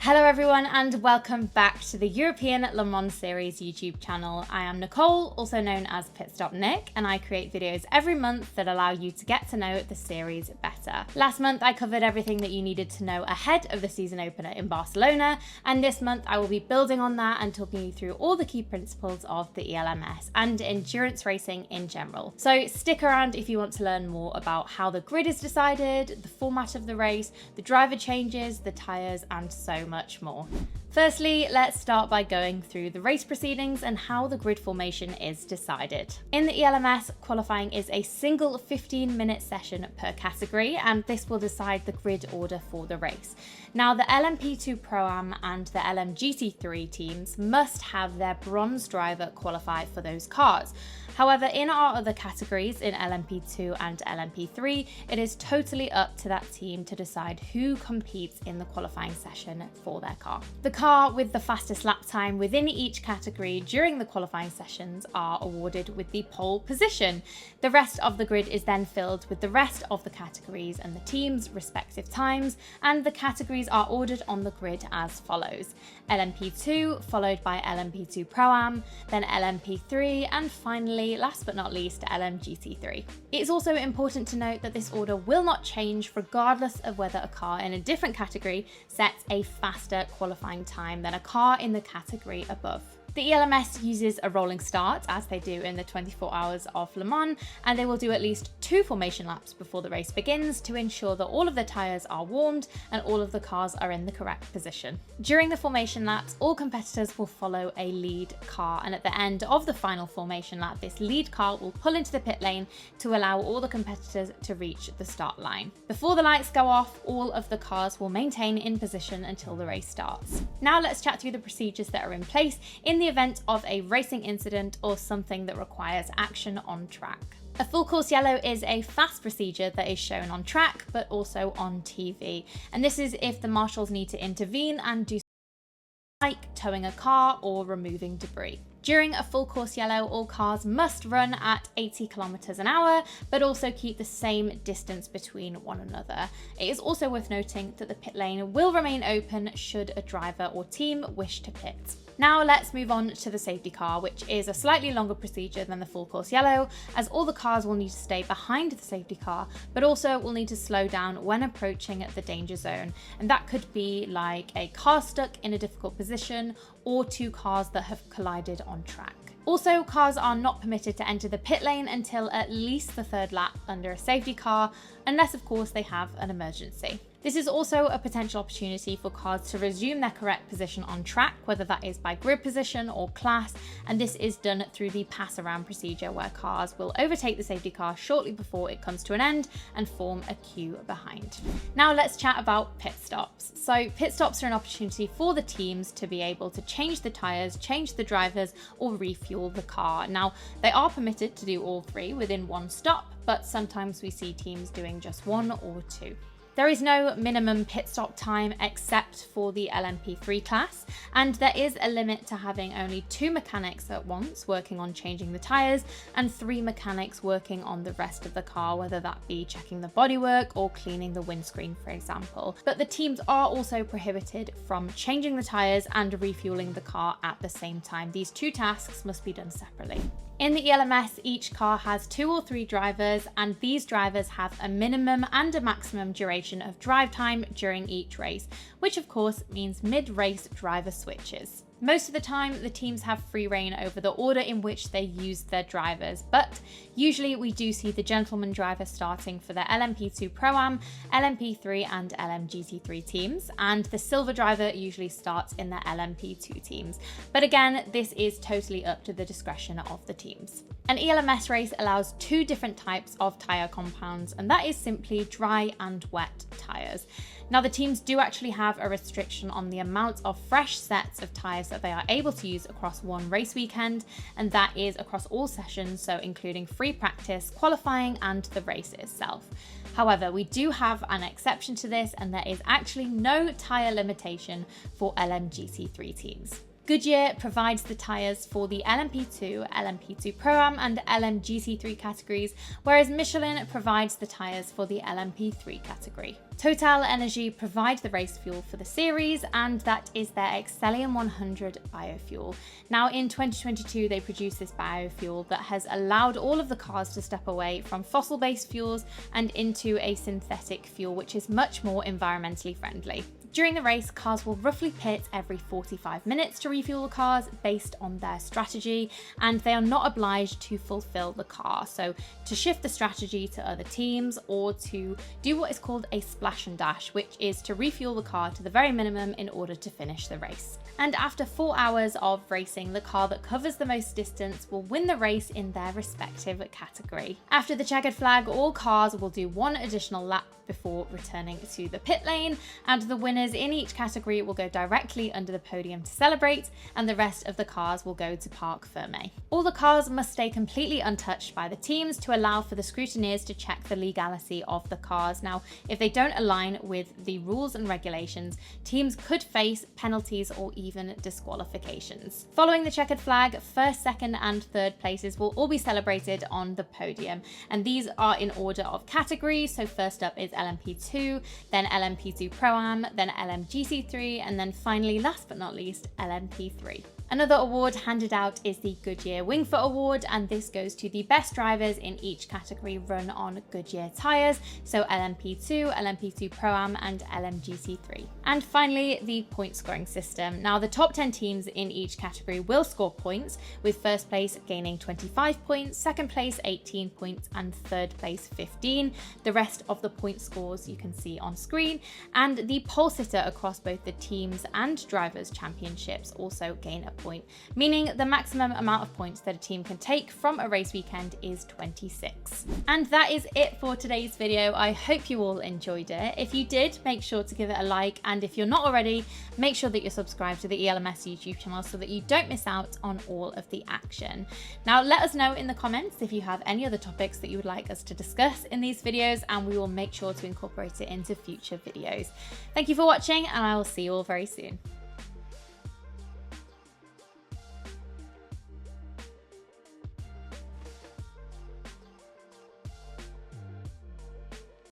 Hello everyone and welcome back to the European Le Mans Series YouTube channel. I am Nicole, also known as PitStopNic, and I create videos every month that allow you to get to know the series better. Last month I covered everything that you needed to know ahead of the season opener in Barcelona, and this month I will be building on that and talking you through all the key principles of the ELMS and endurance racing in general. So stick around if you want to learn more about how the grid is decided, the format of the race, the driver changes, the tyres, and so much more. Firstly, let's start by going through the race proceedings and how the grid formation is decided. In the ELMS, qualifying is a single 15-minute session per category, and this will decide the grid order for the race. Now, the LMP2 Pro and the LMGT3 teams must have their bronze driver qualify for those cars. However, in our other categories, in LMP2 and LMP3, it is totally up to that team to decide who competes in the qualifying session for their car. The car with the fastest lap time within each category during the qualifying sessions are awarded with the pole position. The rest of the grid is then filled with the rest of the categories and the teams' respective times, and the categories are ordered on the grid as follows: LMP2 followed by LMP2 Pro-Am, then LMP3, and finally, last but not least, LMGT3. It's also important to note that this order will not change regardless of whether a car in a different category sets a faster qualifying time than a car in the category above. The ELMS uses a rolling start, as they do in the 24 Hours of Le Mans, and they will do at least 2 formation laps before the race begins to ensure that all of the tyres are warmed and all of the cars are in the correct position. During the formation laps, all competitors will follow a lead car, and at the end of the final formation lap, this lead car will pull into the pit lane to allow all the competitors to reach the start line. Before the lights go off, all of the cars will maintain in position until the race starts. Now let's chat through the procedures that are in place in the event of a racing incident or something that requires action on track. A full course yellow is a fast procedure that is shown on track but also on TV, and this is if the marshals need to intervene and do like towing a car or removing debris. During a full course yellow, all cars must run at 80 kilometers an hour, but also keep the same distance between one another. It is also worth noting that the pit lane will remain open should a driver or team wish to pit. Now let's move on to the safety car, which is a slightly longer procedure than the full course yellow, as all the cars will need to stay behind the safety car, but also will need to slow down when approaching the danger zone. And that could be like a car stuck in a difficult position or 2 cars that have collided on track. Also, cars are not permitted to enter the pit lane until at least the 3rd lap under a safety car, unless of course they have an emergency. This is also a potential opportunity for cars to resume their correct position on track, whether that is by grid position or class, and this is done through the pass around procedure, where cars will overtake the safety car shortly before it comes to an end and form a queue behind. Now let's chat about pit stops. So pit stops are an opportunity for the teams to be able to change the tyres, change the drivers, or refuel the car. Now, they are permitted to do all 3 within one stop, but sometimes we see teams doing just 1 or 2. There is no minimum pit stop time except for the LMP3 class, and there is a limit to having only 2 mechanics at once working on changing the tyres and 3 mechanics working on the rest of the car, whether that be checking the bodywork or cleaning the windscreen, for example. But the teams are also prohibited from changing the tyres and refueling the car at the same time. These 2 tasks must be done separately. In the ELMS, each car has 2 or 3 drivers, and these drivers have a minimum and a maximum duration of drive time during each race, which of course means mid-race driver switches. Most of the time, the teams have free reign over the order in which they use their drivers, but usually we do see the gentleman driver starting for the LMP2 Pro-Am, LMP3 and LMGT3 teams, and the silver driver usually starts in the LMP2 teams. But again, this is totally up to the discretion of the teams. An ELMS race allows 2 different types of tyre compounds, and that is simply dry and wet tyres. Now, the teams do actually have a restriction on the amount of fresh sets of tyres that they are able to use across one race weekend, and that is across all sessions, so including free practice, qualifying and the race itself. However, we do have an exception to this, and there is actually no tyre limitation for LMGT3 teams. Goodyear provides the tyres for the LMP2, LMP2 Pro and LMGC3 categories, whereas Michelin provides the tyres for the LMP3 category. Total Energy provide the race fuel for the series, and that is their Excellium 100 biofuel. Now in 2022 they produced this biofuel that has allowed all of the cars to step away from fossil-based fuels and into a synthetic fuel which is much more environmentally friendly. During the race, cars will roughly pit every 45 minutes to refuel the cars based on their strategy, and they are not obliged to fulfill the car. So to shift the strategy to other teams or to do what is called a splash and dash, which is to refuel the car to the very minimum in order to finish the race. And after 4 hours of racing, the car that covers the most distance will win the race in their respective category. After the checkered flag, all cars will do one additional lap before returning to the pit lane, and the winners in each category will go directly under the podium to celebrate, and the rest of the cars will go to Parc Fermé. All the cars must stay completely untouched by the teams to allow for the scrutineers to check the legality of the cars. Now, if they don't align with the rules and regulations, teams could face penalties or even disqualifications. Following the checkered flag, first, second and third places will all be celebrated on the podium, and these are in order of category. So first up is LMP2, then LMP2 Pro, then LMGC3, and then finally, last but not least, LMP3. Another award handed out is the Goodyear Wingfoot Award, and this goes to the best drivers in each category run on Goodyear tyres, so LMP2, LMP2 Pro-Am and LMGC3. And finally, the point scoring system. Now the top 10 teams in each category will score points, with first place gaining 25 points, second place 18 points and third place 15. The rest of the point scores you can see on screen, and the pole sitter across both the teams and drivers championships also gain a point, meaning the maximum amount of points that a team can take from a race weekend is 26. And that is it for today's video. I hope you all enjoyed it. If you did, make sure to give it a like, and if you're not already, make sure that you're subscribed to the ELMS YouTube channel so that you don't miss out on all of the action. Now let us know in the comments if you have any other topics that you would like us to discuss in these videos, and we will make sure to incorporate it into future videos. Thank you for watching, and I will see you all very soon.